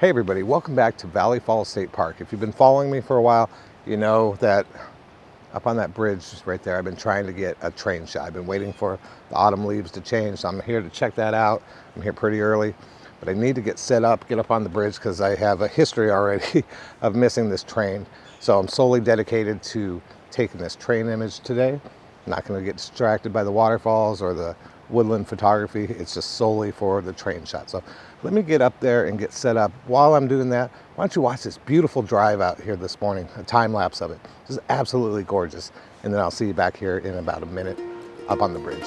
Hey everybody, welcome back to Valley Falls State Park. If you've been following me for a while, you know that up on that bridge right there, I've been trying to get a train shot. I've been waiting for the autumn leaves to change, so I'm here to check that out. I'm here pretty early, but I need to get set up, get up on the bridge because I have a history already of missing this train. So I'm solely dedicated to taking this train image today. I'm not going to get distracted by the waterfalls or the woodland photography. It's just solely for the train shot. So let me get up there and get set up. While I'm doing that, why don't you watch this beautiful drive out here this morning, a time lapse of it. This is absolutely gorgeous. And then I'll see you back here in about a minute up on the bridge.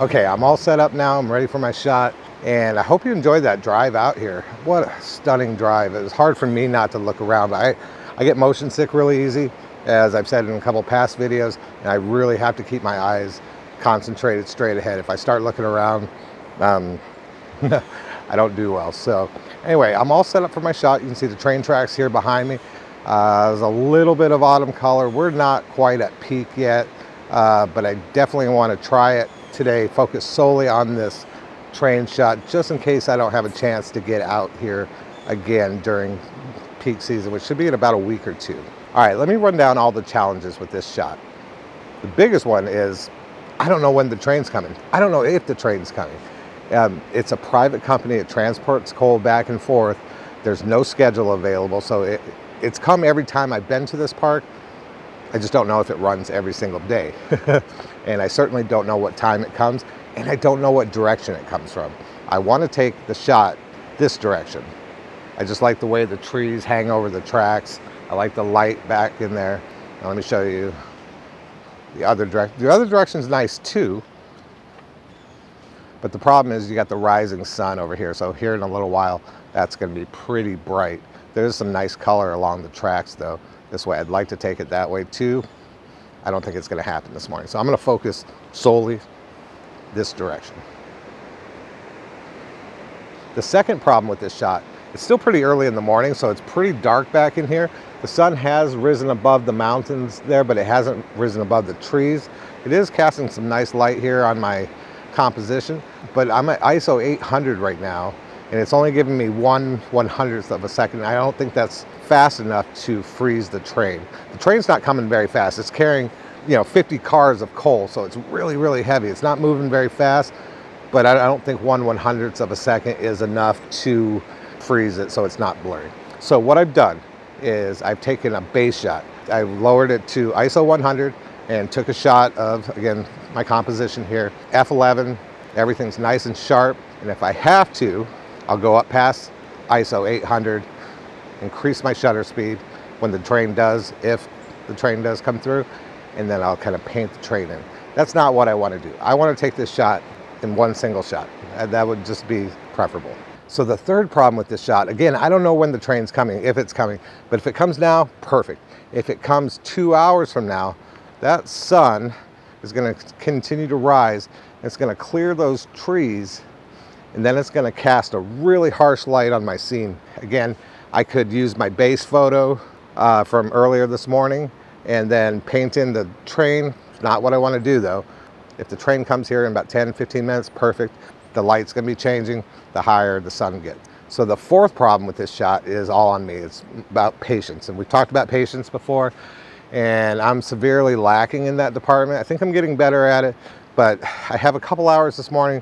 Okay, I'm all set up now. I'm ready for my shot. And I hope you enjoyed that drive out here. What a stunning drive. It was hard for me not to look around, but I get motion sick really easy, as I've said in a couple past videos, and I really have to keep my eyes concentrated straight ahead. If I start looking around, I don't do well. So anyway, I'm all set up for my shot. You can see the train tracks here behind me. There's a little bit of autumn color. We're not quite at peak yet, but I definitely want to try it today, focus solely on this train shot, just in case I don't have a chance to get out here again during peak season, which should be in about a week or two. All right, let me run down all the challenges with this shot. The biggest one is, I don't know when the train's coming. I don't know if the train's coming. It's a private company. It transports coal back and forth. There's no schedule available, so it's come every time I've been to this park. I just don't know if it runs every single day. And I certainly don't know what time it comes, and I don't know what direction it comes from. I want to take the shot this direction. I just like the way the trees hang over the tracks. I like the light back in there. Now let me show you the other direction. The other direction is nice too, but the problem is you got the rising sun over here. So here in a little while, that's going to be pretty bright. There's some nice color along the tracks though. This way, I'd like to take it that way too. I don't think it's going to happen this morning. So I'm going to focus solely this direction. The second problem with this shot, it's still pretty early in the morning, so it's pretty dark back in here. The sun has risen above the mountains there, but it hasn't risen above the trees. It is casting some nice light here on my composition, but I'm at ISO 800 right now, and it's only giving me 1/100th of a second. I don't think that's fast enough to freeze the train. The train's not coming very fast. It's carrying, 50 cars of coal, so it's really, really heavy. It's not moving very fast, but I don't think 1/100th of a second is enough to freeze it so it's not blurry. So what I've done is I've taken a base shot. I lowered it to ISO 100 and took a shot of, again, my composition here, F11. Everything's nice and sharp, and if I have to, I'll go up past ISO 800, increase my shutter speed when the train does, if the train does come through, and then I'll kind of paint the train in. That's not what I want to do. I want to take this shot in one single shot. That would just be preferable. So the third problem with this shot, again, I don't know when the train's coming, if it's coming, but if it comes now, perfect. If it comes 2 hours from now, that sun is going to continue to rise. It's going to clear those trees, and then it's going to cast a really harsh light on my scene. Again, I could use my base photo from earlier this morning and then paint in the train. It's not what I want to do though. If the train comes here in about 10-15 minutes, perfect. The light's going to be changing the higher the sun gets. So the fourth problem with this shot is all on me. It's about patience, and we've talked about patience before, and I'm severely lacking in that department. I think I'm getting better at it, but I have a couple hours this morning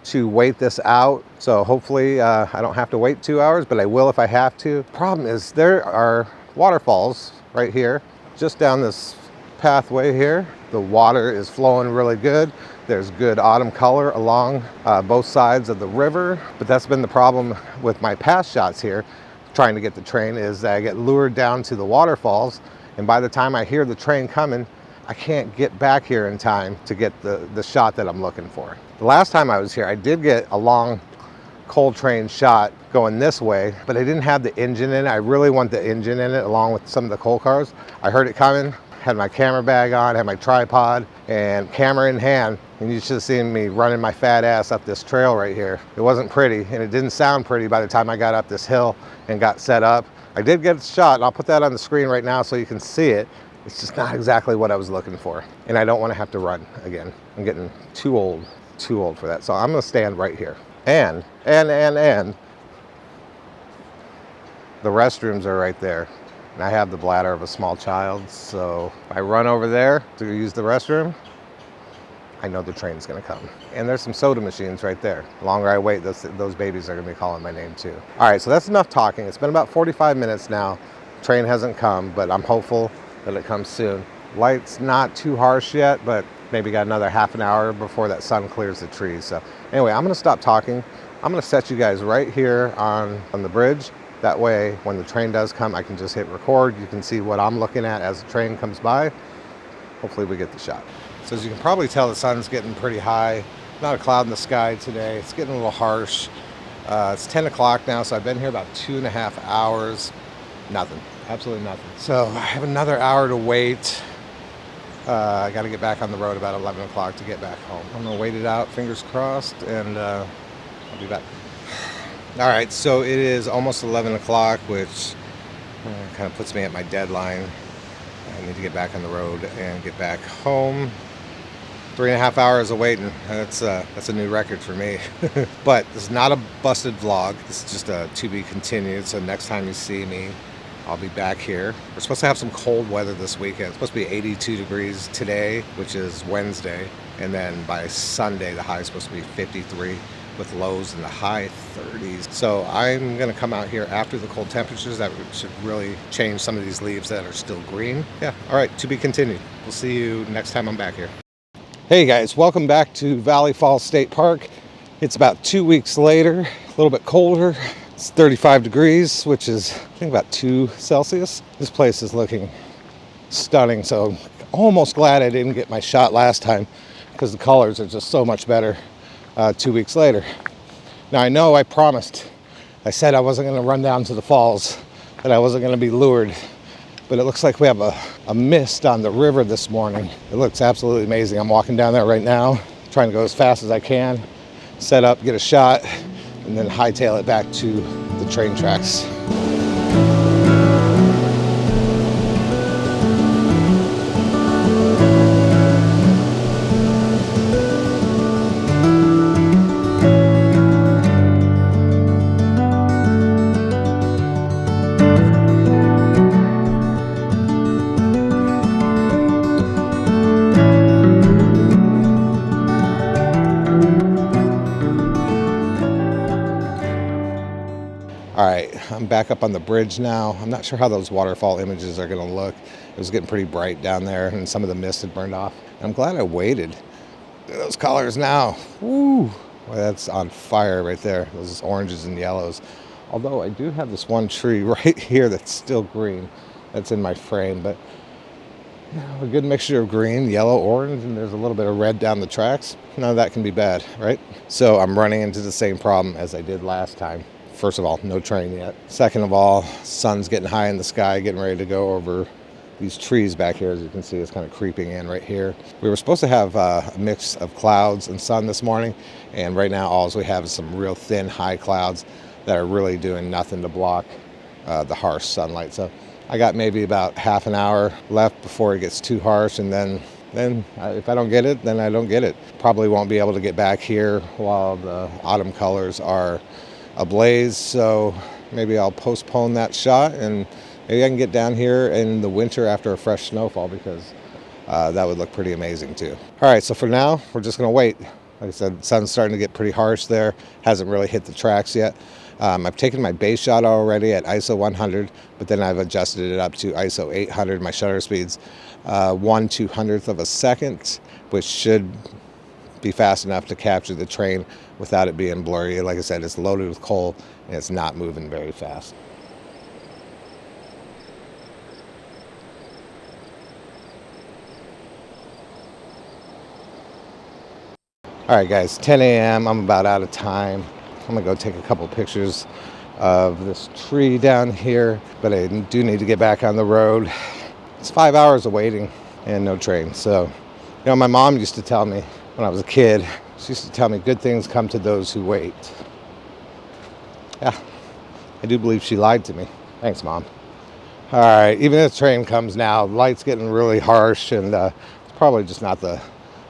to wait this out. So hopefully I don't have to wait 2 hours, but I will if I have to. Problem is there are waterfalls right here, just down this pathway here. The water is flowing really good. There's good autumn color along both sides of the river, but that's been the problem with my past shots here trying to get the train, is that I get lured down to the waterfalls, and by the time I hear the train coming, I can't get back here in time to get the shot that I'm looking for. The last time I was here, I did get a long coal train shot going this way, but I didn't have the engine in it. I really want the engine in it along with some of the coal cars. I heard it coming, had my camera bag on, had my tripod, and camera in hand, and you should have seen me running my fat ass up this trail right here. It wasn't pretty, and it didn't sound pretty by the time I got up this hill and got set up. I did get a shot, and I'll put that on the screen right now so you can see it. It's just not exactly what I was looking for, and I don't want to have to run again. I'm getting too old for that. So I'm gonna stand right here. And the restrooms are right there. And I have the bladder of a small child, so if I run over there to use the restroom, I know the train's gonna come. And there's some soda machines right there. The longer I wait, those babies are gonna be calling my name too. All right, so that's enough talking. It's been about 45 minutes now. Train hasn't come, but I'm hopeful that it comes soon. Light's not too harsh yet, but maybe got another half an hour before that sun clears the trees. So anyway, I'm gonna stop talking. I'm gonna set you guys right here on the bridge. That way, when the train does come, I can just hit record. You can see what I'm looking at as the train comes by. Hopefully we get the shot. So as you can probably tell, the sun's getting pretty high. Not a cloud in the sky today. It's getting a little harsh. It's 10 o'clock now, so I've been here about 2.5 hours. Nothing, absolutely nothing. So I have another hour to wait. I got to get back on the road about 11 o'clock to get back home. I'm gonna wait it out, fingers crossed, and I'll be back. All right, so it is almost 11 o'clock, which kind of puts me at my deadline. I need to get back on the road and get back home. 3.5 hours of waiting. That's a new record for me. But this is not a busted vlog. This is just a to be continued. So next time you see me, I'll be back here. We're supposed to have some cold weather this weekend. It's supposed to be 82 degrees today, which is Wednesday. And then by Sunday, the high is supposed to be 53 with lows in the high 30s. So I'm gonna come out here after the cold temperatures. That should really change some of these leaves that are still green. Yeah, all right, to be continued. We'll see you next time I'm back here. Hey guys, welcome back to Valley Falls State Park. It's about 2 weeks later, a little bit colder. It's 35 degrees, which is I think about 2 Celsius. This place is looking stunning, so I'm almost glad I didn't get my shot last time because the colors are just so much better 2 weeks later. Now I know I promised, I said I wasn't going to run down to the falls, that I wasn't going to be lured, but it looks like we have a mist on the river this morning. It looks absolutely amazing. I'm walking down there right now, trying to go as fast as I can, set up, get a shot, and then hightail it back to the train tracks. All right, I'm back up on the bridge now. I'm not sure how those waterfall images are gonna look. It was getting pretty bright down there and some of the mist had burned off. I'm glad I waited. Look at those colors now. Woo! Well, that's on fire right there, those oranges and yellows. Although I do have this one tree right here that's still green. That's in my frame, but you know, a good mixture of green, yellow, orange, and there's a little bit of red down the tracks. None of that can be bad, right? So I'm running into the same problem as I did last time. First of all, no train yet. Second of all, sun's getting high in the sky, getting ready to go over these trees back here. As you can see, it's kind of creeping in right here. We were supposed to have a mix of clouds and sun this morning, and right now all we have is some real thin high clouds that are really doing nothing to block the harsh sunlight. So I got maybe about half an hour left before it gets too harsh, and then if I don't get it, then I don't get it. Probably won't be able to get back here while the autumn colors are ablaze, so maybe I'll postpone that shot and maybe I can get down here in the winter after a fresh snowfall, because that would look pretty amazing too. All right, so for now we're just gonna wait. Like I said, the sun's starting to get pretty harsh there. Hasn't really hit the tracks yet. I've taken my base shot already at ISO 100, but then I've adjusted it up to ISO 800. My shutter speed's 1/200th of a second, which should be fast enough to capture the train without it being blurry. Like I said, it's loaded with coal and it's not moving very fast. All right, guys, 10 a.m. I'm about out of time. I'm gonna go take a couple pictures of this tree down here, but I do need to get back on the road. It's 5 hours of waiting and no train. So, my mom used to tell me when I was a kid, she used to tell me good things come to those who wait. Yeah, I do believe she lied to me. Thanks, Mom. All right, even if the train comes now, the light's getting really harsh, and it's probably just not the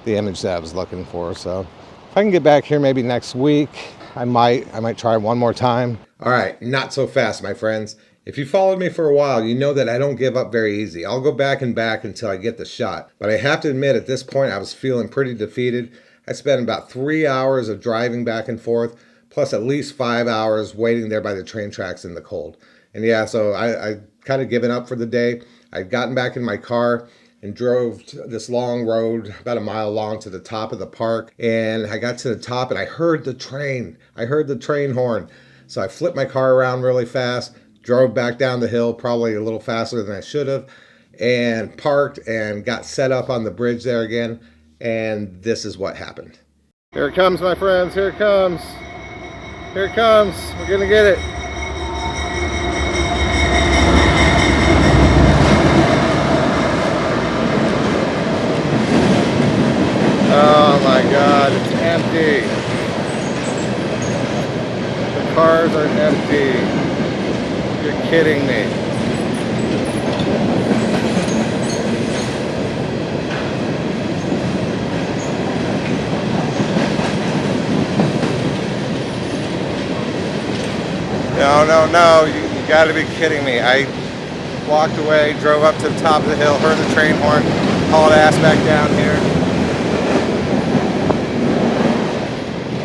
image that I was looking for. So if I can get back here maybe next week, I might try one more time. All right, not so fast, my friends. If you followed me for a while, you know that I don't give up very easy. I'll go back and back until I get the shot. But I have to admit, at this point, I was feeling pretty defeated. I spent about 3 hours of driving back and forth, plus at least 5 hours waiting there by the train tracks in the cold. And yeah, so I kind of given up for the day. I'd gotten back in my car and drove this long road, about a mile long, to the top of the park. And I got to the top and I heard the train. I heard the train horn. So I flipped my car around really fast, drove back down the hill, probably a little faster than I should have, and parked and got set up on the bridge there again. And this is what happened. Here it comes, my friends. Here it comes. Here it comes. We're gonna get it. Oh my God, it's empty. The cars are empty. You're kidding me. No, you gotta be kidding me. I walked away, drove up to the top of the hill, heard the train horn, hauled ass back down here.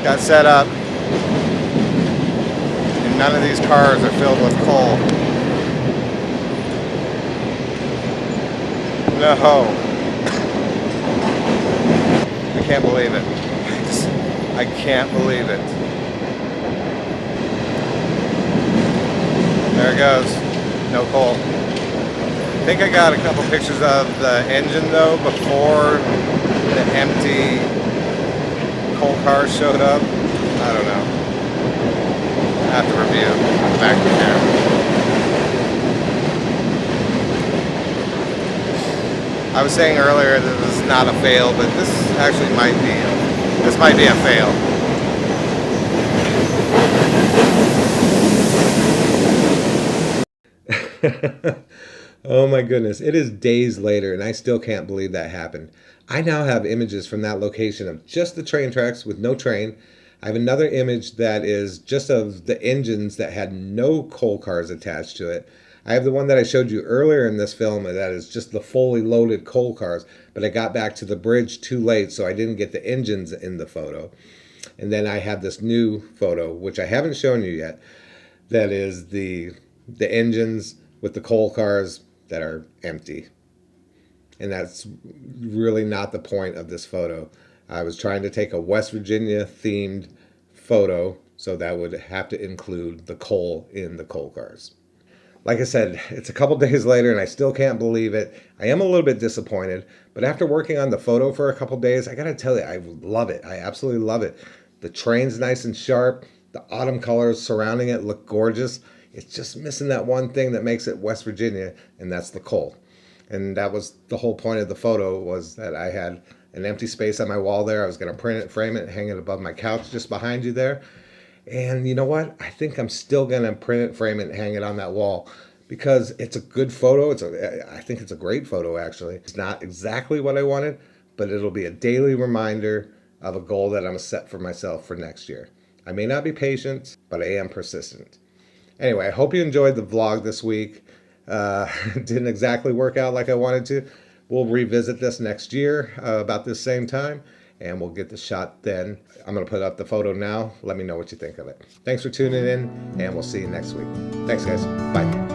Got set up, and none of these cars are filled with coal. No. I can't believe it. I can't believe it. There it goes. No coal. I think I got a couple pictures of the engine though before the empty coal cars showed up. I don't know. I have to review. Back to there. I was saying earlier that this is not a fail, but this actually might be. This might be a fail. Oh my goodness, it is days later and I still can't believe that happened. I now have images from that location of just the train tracks with no train. I have another image that is just of the engines that had no coal cars attached to it. I have the one that I showed you earlier in this film that is just the fully loaded coal cars, but I got back to the bridge too late, so I didn't get the engines in the photo. And then I have this new photo, which I haven't shown you yet, that is the engines with the coal cars that are empty. And that's really not the point of this photo. I was trying to take a West Virginia themed photo, so that would have to include the coal in the coal cars. Like I said, it's a couple days later and I still can't believe it. I am a little bit disappointed, but after working on the photo for a couple days, I gotta tell you, I love it. I absolutely love it. The train's nice and sharp. The autumn colors surrounding it look gorgeous. It's just missing that one thing that makes it West Virginia, and that's the coal. And that was the whole point of the photo, was that I had an empty space on my wall there. I was going to print it, frame it, and hang it above my couch just behind you there. And you know what? I think I'm still going to print it, frame it, and hang it on that wall because it's a good photo. I think it's a great photo, actually. It's not exactly what I wanted, but it'll be a daily reminder of a goal that I'm going to set for myself for next year. I may not be patient, but I am persistent. Anyway, I hope you enjoyed the vlog this week. It didn't exactly work out like I wanted to. We'll revisit this next year about this same time. and we'll get the shot then. I'm going to put up the photo now. Let me know what you think of it. Thanks for tuning in, and we'll see you next week. Thanks, guys. Bye.